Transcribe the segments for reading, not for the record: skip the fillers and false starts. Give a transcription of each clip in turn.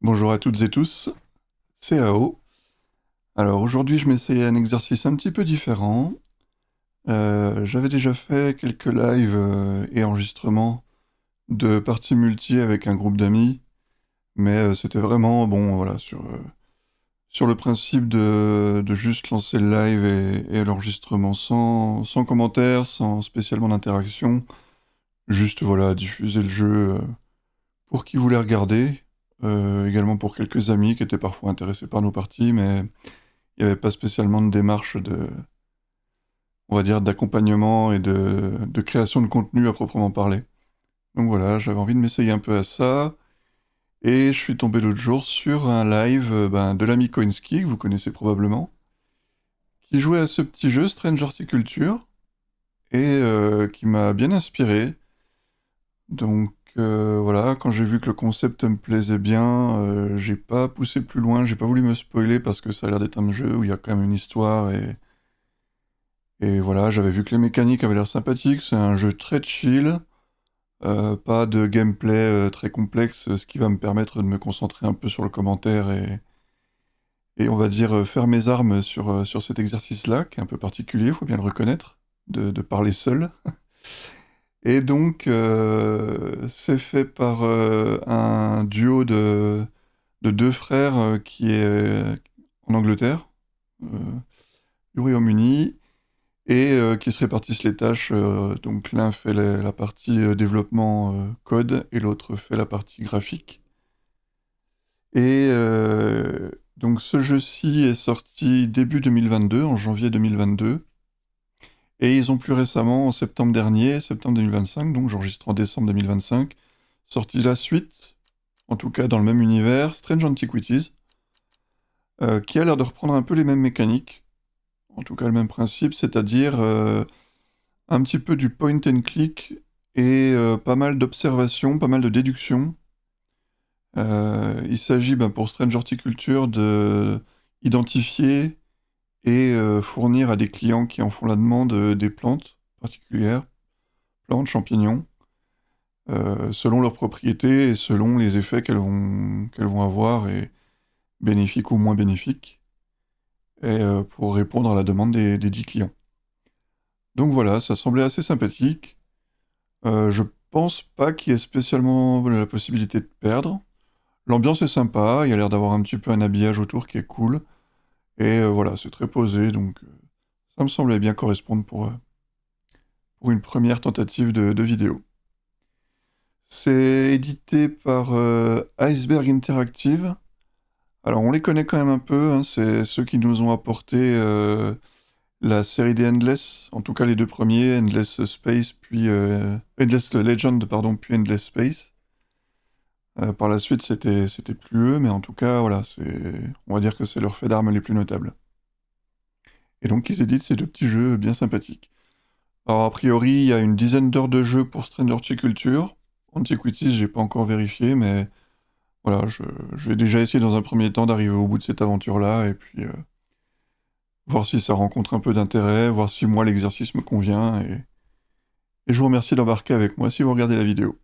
Bonjour à toutes et tous, c'est AO. Alors aujourd'hui je m'essayais un exercice un petit peu différent. J'avais déjà fait quelques lives et enregistrements de parties multi avec un groupe d'amis, mais c'était vraiment bon voilà sur le principe de juste lancer le live et l'enregistrement sans commentaires, sans spécialement d'interaction, juste voilà diffuser le jeu pour qui voulait regarder, également pour quelques amis qui étaient parfois intéressés par nos parties, mais il n'y avait pas spécialement de démarche on va dire, d'accompagnement et de création de contenu à proprement parler. Donc voilà, j'avais envie de m'essayer un peu à ça, et je suis tombé l'autre jour sur un live de l'ami Koinski, que vous connaissez probablement, qui jouait à ce petit jeu Strange Horticulture, et qui m'a bien inspiré. Donc voilà, quand j'ai vu que le concept me plaisait bien, j'ai pas poussé plus loin, j'ai pas voulu me spoiler parce que ça a l'air d'être un jeu où il y a quand même une histoire et voilà, j'avais vu que les mécaniques avaient l'air sympathiques, c'est un jeu très chill, pas de gameplay très complexe, ce qui va me permettre de me concentrer un peu sur le commentaire et on va dire faire mes armes sur cet exercice-là, qui est un peu particulier, il faut bien le reconnaître, de parler seul. Et donc, c'est fait par un duo de deux frères qui est en Angleterre, euh, du Royaume-Uni, et qui se répartissent les tâches. Donc l'un fait la partie développement code et l'autre fait la partie graphique. Et donc ce jeu-ci est sorti début 2022, en janvier 2022. Et ils ont plus récemment, en septembre dernier, septembre 2025, donc j'enregistre en décembre 2025, sorti la suite, en tout cas dans le même univers, Strange Antiquities, qui a l'air de reprendre un peu les mêmes mécaniques, en tout cas le même principe, c'est-à-dire un petit peu du point and click et pas mal d'observations, pas mal de déductions. Il s'agit pour Strange Horticulture de identifier et fournir à des clients qui en font la demande des plantes particulières, plantes, champignons, selon leurs propriétés et selon les effets qu'elles vont avoir, et bénéfiques ou moins bénéfiques, et pour répondre à la demande des 10 clients. Donc voilà, ça semblait assez sympathique. Je pense pas qu'il y ait spécialement la possibilité de perdre. L'ambiance est sympa, il y a l'air d'avoir un petit peu un habillage autour qui est cool. Et voilà, c'est très posé, donc ça me semblait bien correspondre pour une première tentative de vidéo. C'est édité par Iceberg Interactive. Alors on les connaît quand même un peu, hein, c'est ceux qui nous ont apporté la série des Endless, en tout cas les deux premiers, Endless Space, puis Endless Legend, pardon, puis Endless Space. Par la suite, c'était plus eux, mais en tout cas, voilà, on va dire que c'est leur fait d'armes les plus notables. Et donc, ils éditent ces deux petits jeux bien sympathiques. Alors, a priori, il y a une dizaine d'heures de jeu pour Stranger Horticulture. Antiquities, j'ai pas encore vérifié, mais voilà, je vais déjà essayer dans un premier temps d'arriver au bout de cette aventure-là, et puis voir si ça rencontre un peu d'intérêt, voir si moi l'exercice me convient, et je vous remercie d'embarquer avec moi si vous regardez la vidéo.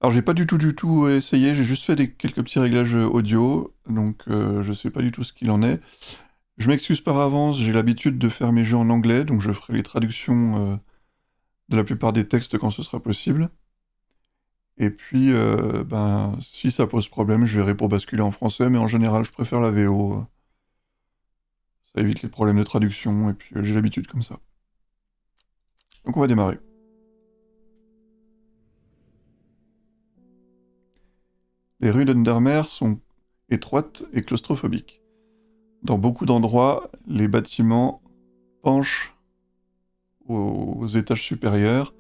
Alors j'ai pas du tout essayé, j'ai juste fait quelques petits réglages audio, donc je sais pas du tout ce qu'il en est. Je m'excuse par avance, j'ai l'habitude de faire mes jeux en anglais, donc je ferai les traductions de la plupart des textes quand ce sera possible. Et puis, si ça pose problème, je verrai pour basculer en français, mais en général, je préfère la VO. Ça évite les problèmes de traduction, et puis j'ai l'habitude comme ça. Donc on va démarrer. Les rues d'Undermeer sont étroites et claustrophobiques. Dans beaucoup d'endroits, les bâtiments penchent aux étages supérieurs,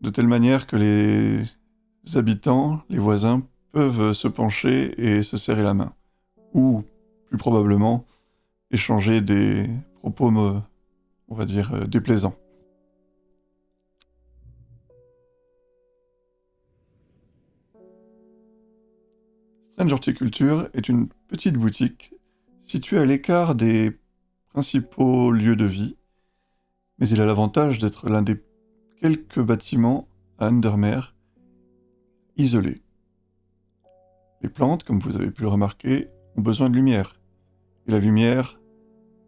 de telle manière que les habitants, les voisins, peuvent se pencher et se serrer la main. Ou, plus probablement, échanger des propos, on va dire, déplaisants. Strange Horticulture est une petite boutique située à l'écart des principaux lieux de vie, mais il a l'avantage d'être l'un des quelques bâtiments à Undermeer isolés. Les plantes, comme vous avez pu le remarquer, ont besoin de lumière. Et la lumière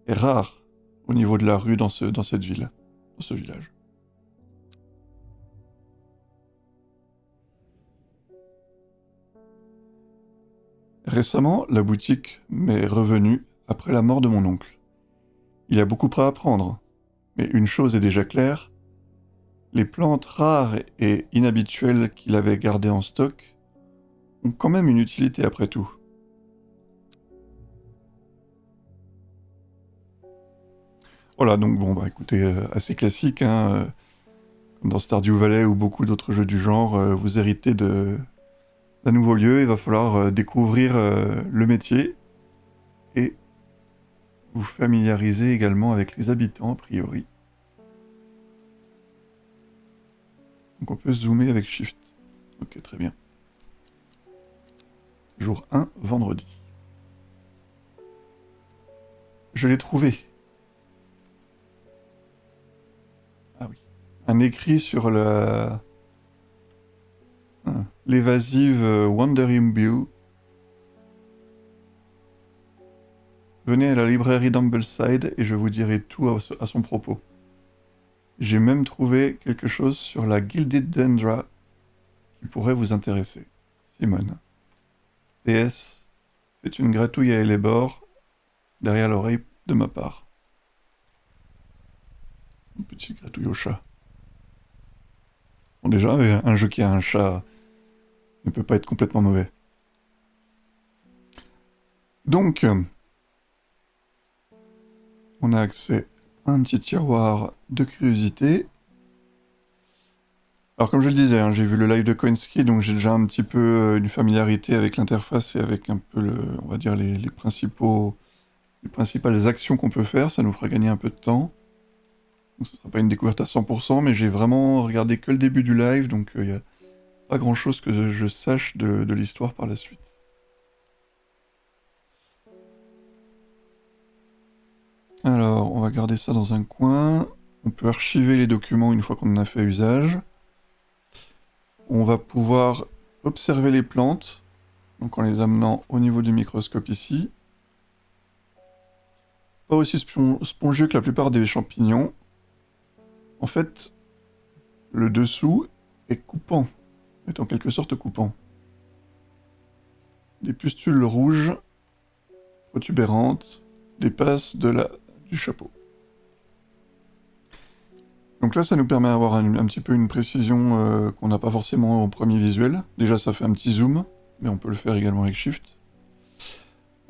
est rare au niveau de la rue dans cette ville, dans ce village. Récemment, la boutique m'est revenue après la mort de mon oncle. Il y a beaucoup à apprendre, mais une chose est déjà claire, les plantes rares et inhabituelles qu'il avait gardées en stock ont quand même une utilité après tout. Voilà, donc bon, bah écoutez, assez classique, hein, comme dans Stardew Valley ou beaucoup d'autres jeux du genre, vous héritez d'un nouveau lieu, il va falloir découvrir le métier et vous familiariser également avec les habitants, a priori. Donc on peut zoomer avec Shift. Ok, très bien. Jour 1, vendredi. Je l'ai trouvé. Ah oui. Un écrit sur l'évasive Wandering View. Venez à la librairie d'Ambleside et je vous dirai tout à son propos. J'ai même trouvé quelque chose sur la Gilded Dendra qui pourrait vous intéresser. Simone. PS, faites une gratouille à Elébor derrière l'oreille de ma part. Une petite gratouille au chat. Bon, déjà, un jeu qui a un chat ne peut pas être complètement mauvais. Donc, on a accès à un petit tiroir de curiosité. Alors, comme je le disais, hein, j'ai vu le live de Koinski, donc j'ai déjà un petit peu une familiarité avec l'interface et avec un peu, on va dire, les principales actions qu'on peut faire. Ça nous fera gagner un peu de temps. Donc, ce ne sera pas une découverte à 100%, mais j'ai vraiment regardé que le début du live, donc il n'y a pas grand-chose que je sache de l'histoire par la suite. Alors, on va garder ça dans un coin. On peut archiver les documents une fois qu'on en a fait usage. On va pouvoir observer les plantes, donc en les amenant au niveau du microscope ici. Pas aussi spongieux que la plupart des champignons. En fait, le dessous est coupant, est en quelque sorte coupant. Des pustules rouges, protubérantes, dépassent du chapeau. Donc là, ça nous permet d'avoir un petit peu une précision qu'on n'a pas forcément au premier visuel. Déjà, ça fait un petit zoom, mais on peut le faire également avec Shift.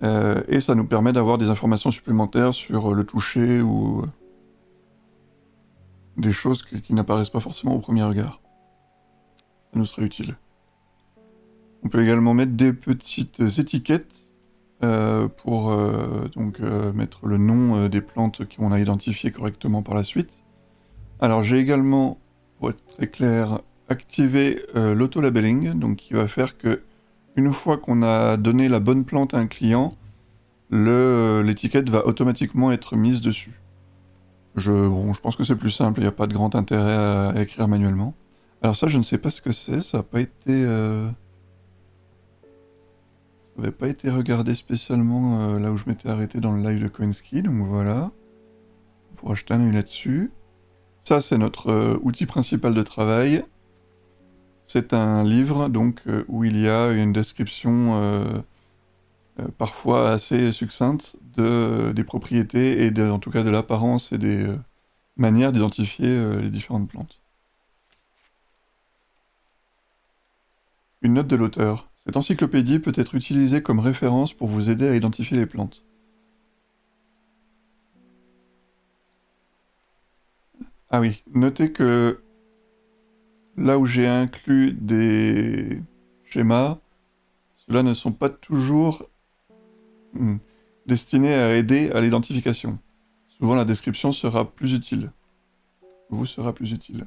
Et ça nous permet d'avoir des informations supplémentaires sur le toucher ou des choses qui n'apparaissent pas forcément au premier regard. Ça nous serait utile. On peut également mettre des petites étiquettes pour mettre le nom des plantes qu'on a identifiées correctement par la suite. Alors j'ai également, pour être très clair, activé l'auto-labelling, donc qui va faire que une fois qu'on a donné la bonne plante à un client, l'étiquette va automatiquement être mise dessus. Je pense que c'est plus simple, il n'y a pas de grand intérêt à écrire manuellement. Alors ça, je ne sais pas ce que c'est, ça n'a pas été... Ça n'avait pas été regardé spécialement là où je m'étais arrêté dans le live de Koinski, donc voilà. On pourra jeter un œil là-dessus. Ça, c'est notre outil principal de travail. C'est un livre donc où il y a une description parfois assez succincte des propriétés et en tout cas de l'apparence et des manières d'identifier les différentes plantes. Une note de l'auteur. Cette encyclopédie peut être utilisée comme référence pour vous aider à identifier les plantes. Ah oui, notez que là où j'ai inclus des schémas, ceux-là ne sont pas toujours destinés à aider à l'identification. Souvent la description sera plus utile. Vous sera plus utile.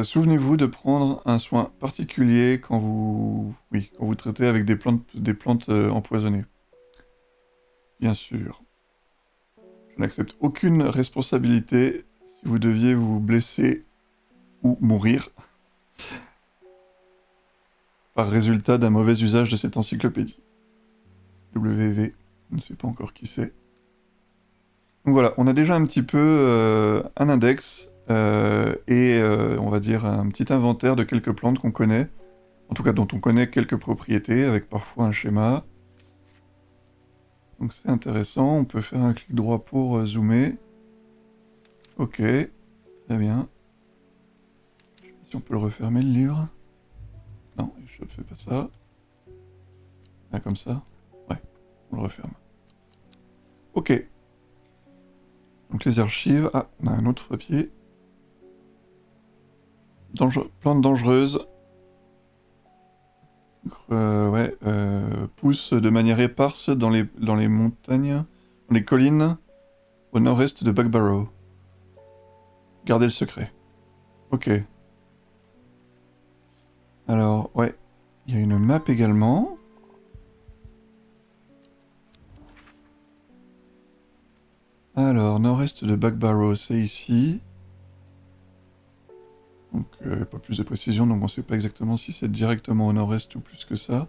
Souvenez-vous de prendre un soin particulier quand vous traitez avec des plantes empoisonnées. Bien sûr. Je n'accepte aucune responsabilité si vous deviez vous blesser ou mourir. par résultat d'un mauvais usage de cette encyclopédie. WV, je ne sais pas encore qui c'est. Donc voilà, on a déjà un petit peu un index et on va dire un petit inventaire de quelques plantes qu'on connaît, en tout cas dont on connaît quelques propriétés, avec parfois un schéma. Donc c'est intéressant, on peut faire un clic droit pour zoomer. Ok, très bien. Je sais pas si on peut le refermer le livre. Non, je ne fais pas ça. Ah, comme ça. Ouais, on le referme. Ok. Donc les archives. Ah, on a un autre papier. Plantes dangereuses. Ouais, poussent de manière éparse dans les montagnes, dans les collines, au nord-est de Buckbarrow. Gardez le secret. Ok. Alors, ouais. Il y a une map également. Alors, nord-est de Buckbarrow, c'est ici. Donc, pas plus de précision, donc on sait pas exactement si c'est directement au nord-est ou plus que ça.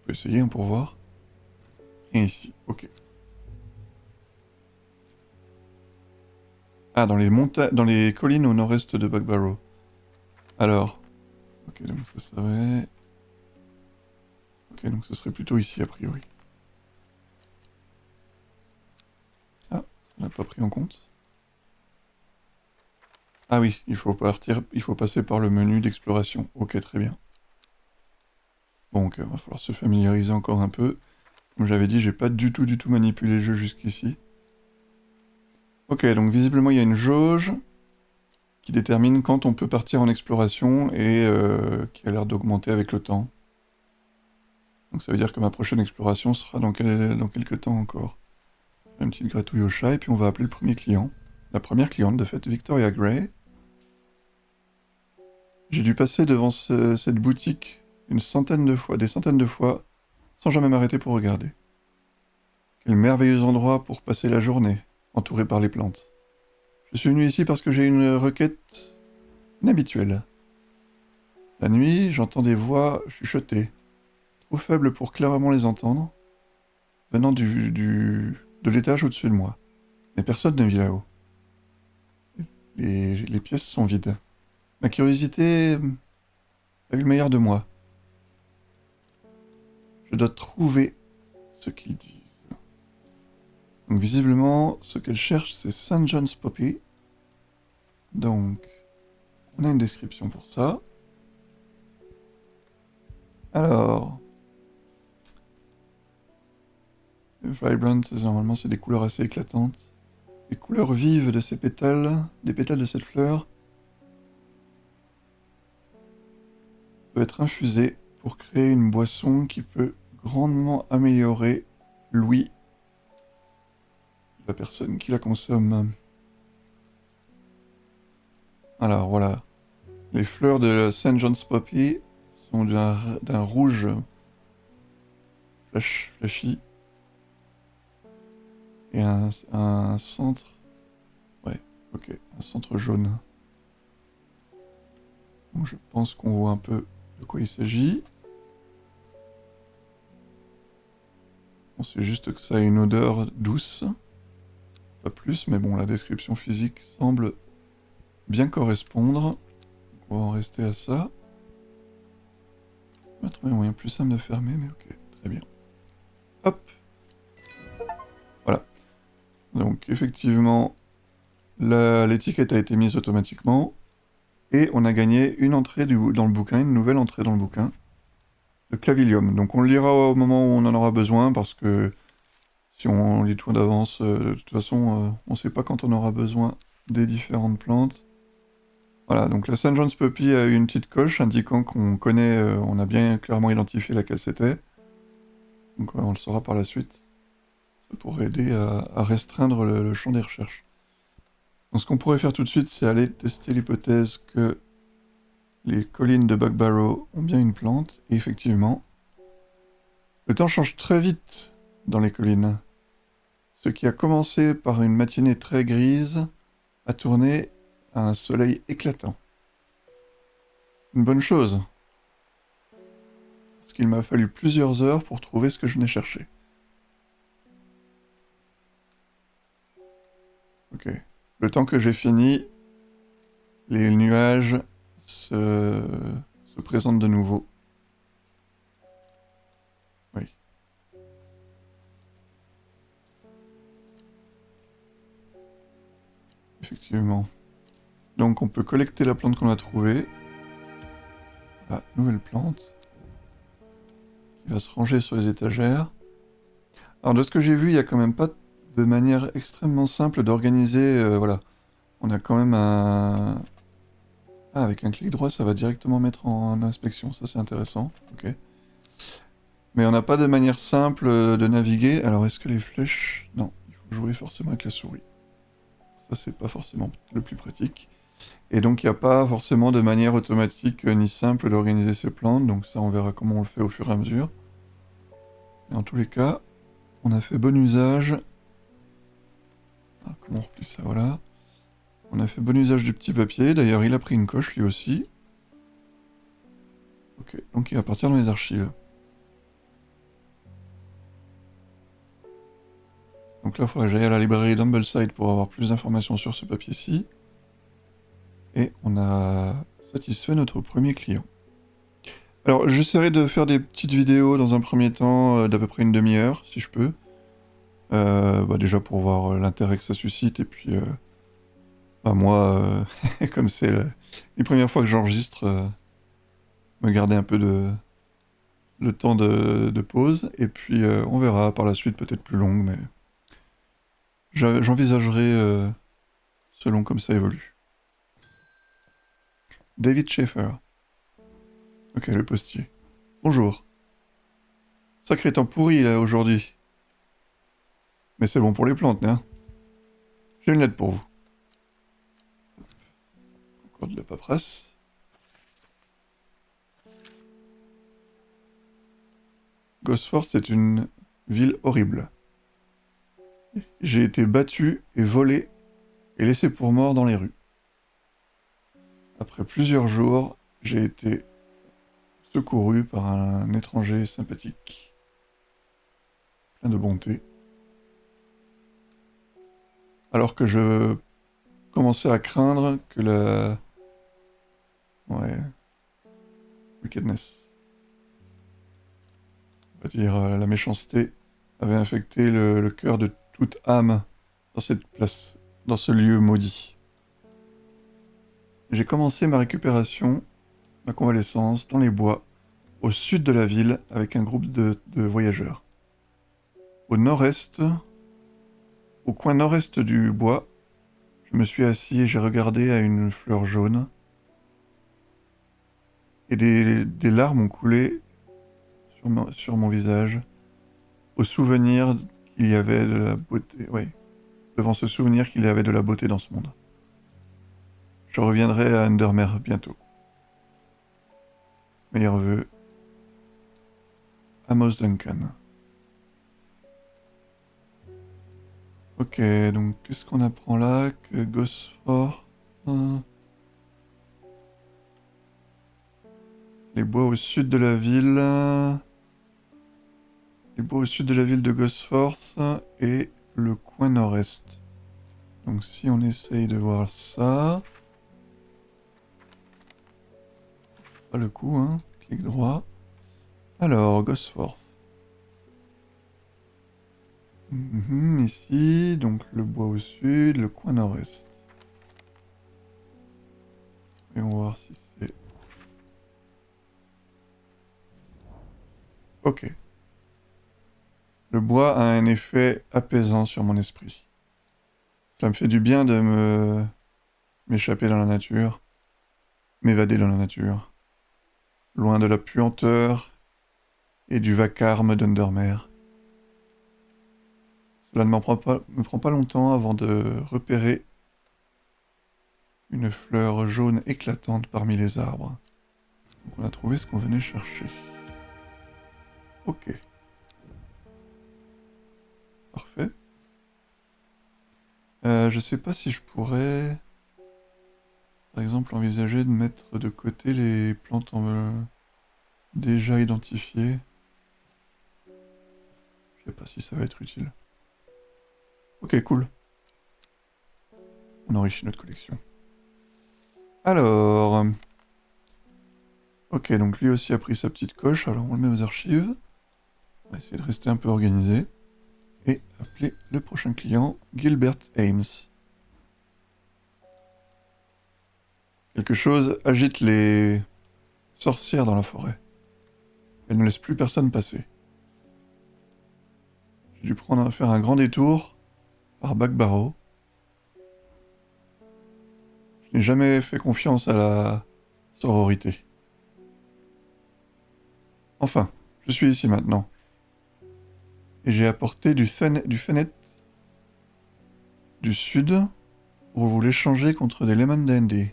On peut essayer hein, pour voir. Et ici, ok. Ah, dans les collines au nord-est de Buckbarrow. Alors, ok, donc ça serait... Ok, donc ce serait plutôt ici, a priori. Ah, ça n'a pas pris en compte. Ah oui, il faut passer par le menu d'exploration. Ok, très bien. Bon, ok, va falloir se familiariser encore un peu. Comme j'avais dit, j'ai pas du tout manipulé le jeu jusqu'ici. Ok, donc visiblement il y a une jauge qui détermine quand on peut partir en exploration et qui a l'air d'augmenter avec le temps. Donc ça veut dire que ma prochaine exploration sera dans quelques temps encore. Une petite gratouille au chat et puis on va appeler le premier client. La première cliente de fait, Victoria Gray. J'ai dû passer devant cette boutique des centaines de fois, sans jamais m'arrêter pour regarder. Quel merveilleux endroit pour passer la journée, entouré par les plantes. Je suis venu ici parce que j'ai une requête inhabituelle. La nuit, j'entends des voix chuchotées, trop faibles pour clairement les entendre, venant de l'étage au-dessus de moi. Mais personne ne vit là-haut. Les pièces sont vides. Ma curiosité a eu le meilleur de moi. Je dois trouver ce qu'ils disent. Donc visiblement, ce qu'elle cherche, c'est St. John's Poppy. Donc, on a une description pour ça. Alors, Vibrant, normalement, c'est des couleurs assez éclatantes. Les couleurs vives de ces pétales, des pétales de cette fleur, peuvent être infusées pour créer une boisson qui peut grandement améliorer l'ouïe de la personne qui la consomme. Alors voilà, les fleurs de St. John's Poppy sont d'un rouge flashy et un centre, ouais, ok, un centre jaune. Donc je pense qu'on voit un peu de quoi il s'agit. On sait juste que ça a une odeur douce, pas plus, mais bon, la description physique semble bien correspondre. On va en rester à ça. On va trouver un moyen plus simple de fermer, mais ok, très bien. Hop. Voilà. Donc effectivement, l'étiquette a été mise automatiquement. Et on a gagné une entrée dans le bouquin, une nouvelle entrée dans le bouquin. Le clavilium. Donc on le lira au moment où on en aura besoin, parce que si on lit tout d'avance, de toute façon, on ne sait pas quand on aura besoin des différentes plantes. Voilà, donc la St. John's Poppy a eu une petite coche indiquant qu'on connaît, on a bien clairement identifié laquelle c'était. Donc on le saura par la suite. Ça pourrait aider à restreindre le champ des recherches. Donc ce qu'on pourrait faire tout de suite, c'est aller tester l'hypothèse que les collines de Buckbarrow ont bien une plante, et effectivement, le temps change très vite dans les collines. Ce qui a commencé par une matinée très grise a tourné à un soleil éclatant. Une bonne chose. parce qu'il m'a fallu plusieurs heures pour trouver ce que je venais chercher. Ok. Le temps que j'ai fini, les nuages se présentent de nouveau. Oui. Effectivement. Donc on peut collecter la plante qu'on a trouvée. Ah, nouvelle plante. Qui va se ranger sur les étagères. Alors de ce que j'ai vu, il n'y a quand même pas de manière extrêmement simple d'organiser... voilà. On a quand même un... Ah, avec un clic droit, ça va directement mettre en inspection. Ça, c'est intéressant. Ok. Mais on n'a pas de manière simple de naviguer. Alors, est-ce que les flèches... Non, il faut jouer forcément avec la souris. Ça, c'est pas forcément le plus pratique. Et donc, il n'y a pas forcément de manière automatique ni simple d'organiser ces plantes. Donc ça, on verra comment on le fait au fur et à mesure. Mais en tous les cas, on a fait bon usage... Ah, comment on replie ça? Voilà. On a fait bon usage du petit papier. D'ailleurs, il a pris une coche, lui aussi. Ok, donc il va partir dans les archives. Donc là, il faudrait que j'aille à la librairie d'Humbleside pour avoir plus d'informations sur ce papier-ci. Et on a satisfait notre premier client. Alors, j'essaierai de faire des petites vidéos dans un premier temps d'à peu près une demi-heure, si je peux. Déjà pour voir l'intérêt que ça suscite, et puis moi, comme c'est les premières fois que j'enregistre, me garder un peu de temps de pause, et puis on verra par la suite, peut-être plus longue, mais j'envisagerai selon comme ça évolue. David Schaeffer. Ok, le postier. Bonjour. Sacré temps pourri là aujourd'hui. Mais c'est bon pour les plantes, hein. J'ai une lettre pour vous. Encore de la paperasse. Gosford, c'est une ville horrible. J'ai été battu et volé et laissé pour mort dans les rues. Après plusieurs jours, j'ai été secouru par un étranger sympathique, plein de bonté. Alors que je commençais à craindre que la... Ouais... wickedness. On va dire la méchanceté avait infecté le cœur de toute âme dans cette place, dans ce lieu maudit. J'ai commencé ma récupération, ma convalescence, dans les bois, au sud de la ville, avec un groupe de voyageurs. Au nord-est, au coin nord-est du bois, je me suis assis et j'ai regardé à une fleur jaune. Et des larmes ont coulé sur mon visage, au souvenir qu'il y avait de la beauté. Oui, devant ce souvenir qu'il y avait de la beauté dans ce monde. Je reviendrai à Undermere bientôt. Meilleurs vœux, Amos Duncan. Ok, donc qu'est-ce qu'on apprend là? Que Gosford... Les bois au sud de la ville... Les bois au sud de la ville de Gosford et le coin nord-est. Donc si on essaye de voir ça... Pas le coup, hein. Clic droit. Alors, Gosford. Ici, donc le bois au sud, le coin nord-est. Et on va voir si c'est... Ok. Le bois a un effet apaisant sur mon esprit. Ça me fait du bien de m'échapper dans la nature, m'évader dans la nature, loin de la puanteur et du vacarme d'Undermere. Cela ne me prend pas longtemps avant de repérer une fleur jaune éclatante parmi les arbres. Donc on a trouvé ce qu'on venait chercher. Ok. Parfait. Je sais pas si je pourrais, par exemple, envisager de mettre de côté les plantes déjà identifié. Je sais pas si ça va être utile. Ok, cool. On enrichit notre collection. Alors... Ok, donc lui aussi a pris sa petite coche, alors on le met aux archives. On va essayer de rester un peu organisé. Et appeler le prochain client, Gilbert Ames. Quelque chose agite les sorcières dans la forêt. Elle ne laisse plus personne passer. J'ai dû faire un grand détour par Backbarrow. Je n'ai jamais fait confiance à la sororité. Enfin, je suis ici maintenant. Et j'ai apporté du Fennet du Sud pour vous l'échanger contre des Lemon Dandy.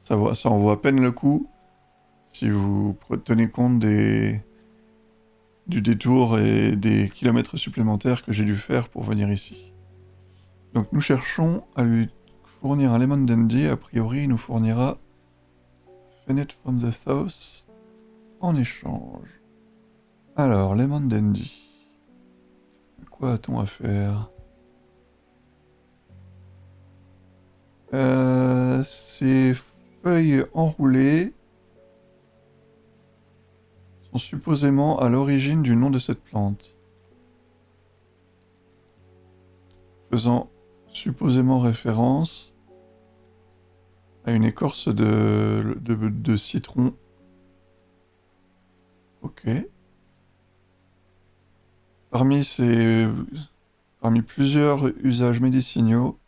Ça en vaut à peine le coup si vous tenez compte du détour et des kilomètres supplémentaires que j'ai dû faire pour venir ici. Donc nous cherchons à lui fournir un Lemon Dandy. A priori, il nous fournira Fennet from the South en échange. Alors, Lemon Dandy. Quoi a-t-on à faire? Ces feuilles enroulées sont supposément à l'origine du nom de cette plante, faisant supposément référence à une écorce de citron. Ok. Parmi plusieurs usages médicinaux,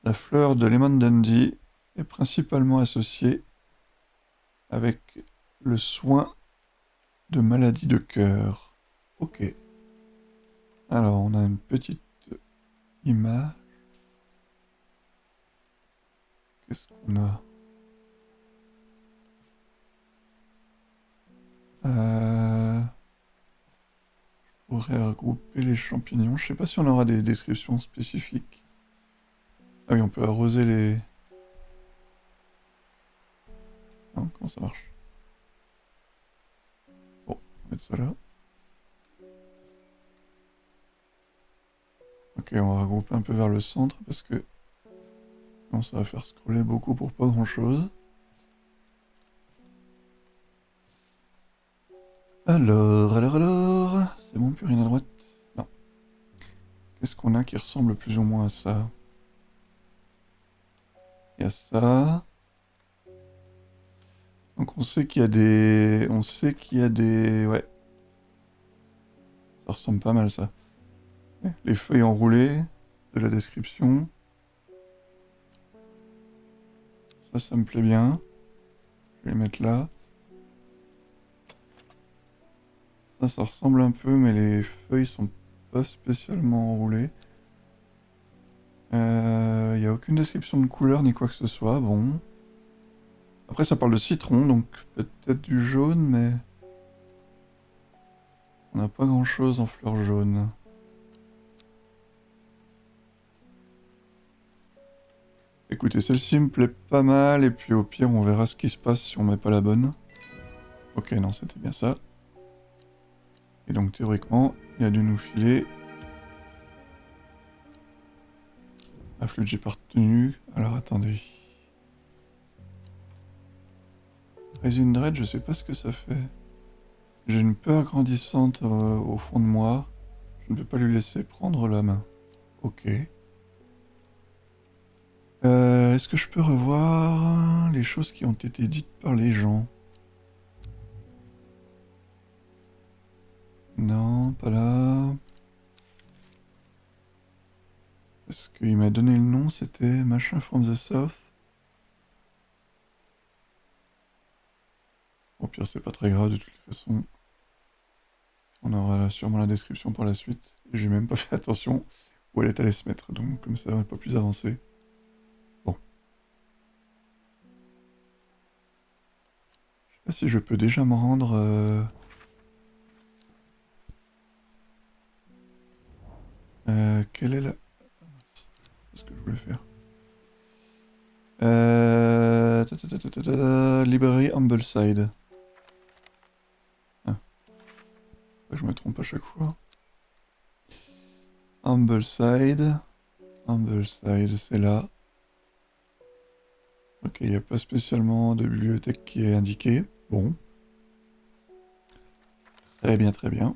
la fleur de Lemon Dandy est principalement associée avec le soin de maladies de cœur. Ok. Alors, on a une petite image. Qu'est-ce qu'on a? Je pourrais regrouper les champignons. Je sais pas si on aura des descriptions spécifiques. Ah oui, on peut arroser les... Non, comment ça marche? Bon, on va mettre ça là. Ok, on va regrouper un peu vers le centre parce que sinon ça va faire scroller beaucoup pour pas grand-chose. Alors... C'est bon, plus rien à droite? Non. Qu'est-ce qu'on a qui ressemble plus ou moins à ça? Il y a ça. Donc on sait qu'il y a des... On sait qu'il y a des... Ouais. Ça ressemble pas mal ça. Les feuilles enroulées de la description. Ça me plaît bien. Je vais les mettre là. Ça ressemble un peu, mais les feuilles sont pas spécialement enroulées. Il n'y a aucune description de couleur ni quoi que ce soit. Bon. Après, ça parle de citron, donc peut-être du jaune, mais... On n'a pas grand-chose en fleurs jaunes. Écoutez, celle-ci me plaît pas mal, et puis au pire, on verra ce qui se passe si on met pas la bonne. Ok, non, c'était bien ça. Et donc, théoriquement, il a dû nous filer... La flûte j'ai pas retenu. Alors, attendez. Résine Dread, je sais pas ce que ça fait. J'ai une peur grandissante au fond de moi. Je ne peux pas lui laisser prendre la main. Ok. Est-ce que je peux revoir les choses qui ont été dites par les gens? Non, pas là. Parce qu'il m'a donné le nom, c'était machin from the South. Au pire, c'est pas très grave de toute façon. On aura sûrement la description par la suite. Et j'ai même pas fait attention où elle est allée se mettre, donc comme ça, on n'est pas plus avancé. Bon. Je sais pas si je peux déjà me rendre... quelle est la... Ah, mince. C'est ce que je voulais faire. Librairie Humbleside. Ah. Je me trompe à chaque fois. Humbleside. Humbleside, c'est là. Ok, il n'y a pas spécialement de bibliothèque qui est indiquée. Bon. Très bien, très bien.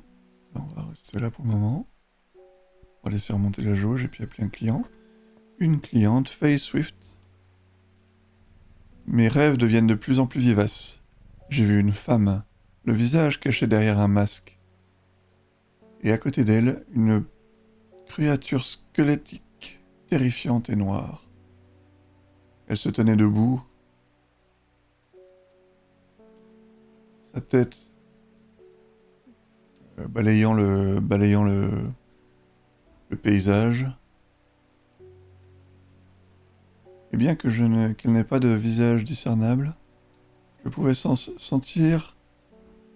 On va rester là pour le moment. On va laisser remonter la jauge et puis appeler un client. Une cliente, Faye Swift. Mes rêves deviennent de plus en plus vivaces. J'ai vu une femme, le visage caché derrière un masque. Et à côté d'elle, une créature squelettique, terrifiante et noire. Elle se tenait debout, sa tête balayant le paysage. Et bien que qu'elle n'ait pas de visage discernable, je pouvais sentir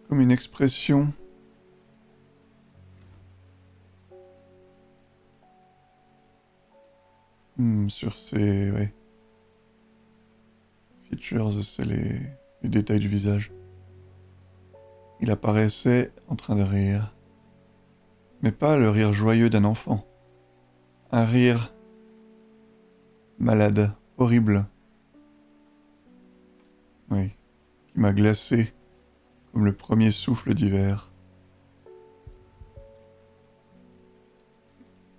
comme une expression sur ses features, c'est les détails du visage. Il apparaissait en train de rire. Mais pas le rire joyeux d'un enfant. Un rire malade, horrible. Oui, qui m'a glacé comme le premier souffle d'hiver.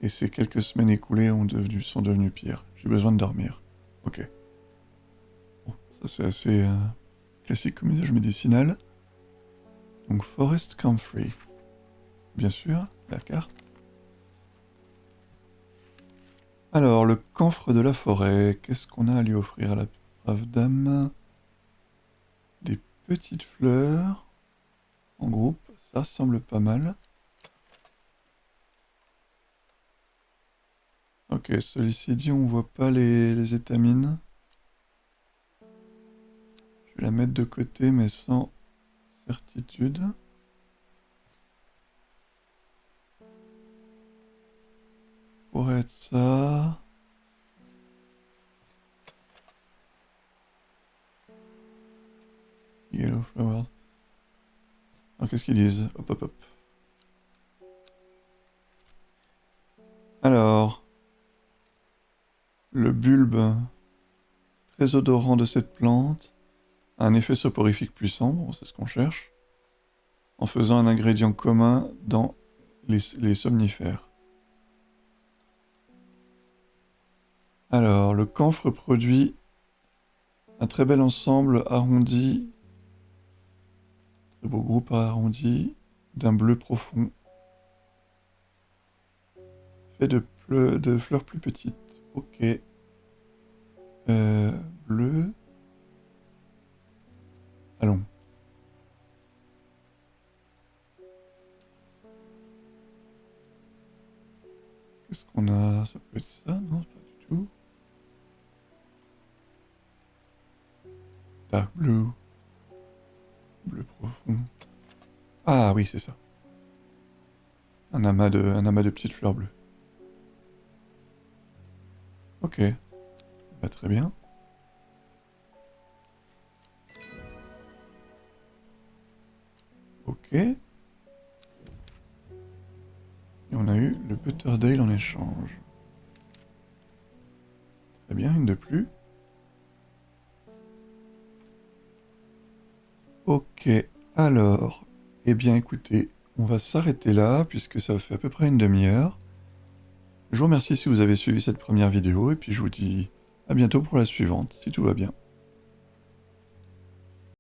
Et ces quelques semaines écoulées sont devenues pires. J'ai besoin de dormir. Ok. Bon, ça c'est assez classique comme usage médicinal. Donc Forest Comfrey. Bien sûr, la carte. Alors, le camphre de la forêt. Qu'est-ce qu'on a à lui offrir à la brave dame? Des petites fleurs en groupe. Ça semble pas mal. Ok, celui-ci dit on voit pas les étamines. Je vais la mettre de côté mais sans certitude. Pourrait être ça. Yellow flowers. Alors qu'est-ce qu'ils disent? Hop hop hop. Alors, le bulbe très odorant de cette plante a un effet soporifique puissant, bon, c'est ce qu'on cherche, en faisant un ingrédient commun dans les somnifères. Alors, le camphre produit un très bel ensemble arrondi, très beau groupe arrondi, d'un bleu profond, fait de fleurs plus petites. Ok. Bleu. Allons. Qu'est-ce qu'on a? Ça peut être ça? Non, pas du tout. Dark blue. Bleu profond. Ah oui, c'est ça. Un amas de petites fleurs bleues. Ok. Bah, très bien. Ok. Et on a eu le Butterdale en échange. Très bien, une de plus. Ok, alors, eh bien écoutez, on va s'arrêter là, puisque ça fait à peu près une demi-heure. Je vous remercie si vous avez suivi cette première vidéo, et puis je vous dis à bientôt pour la suivante, si tout va bien.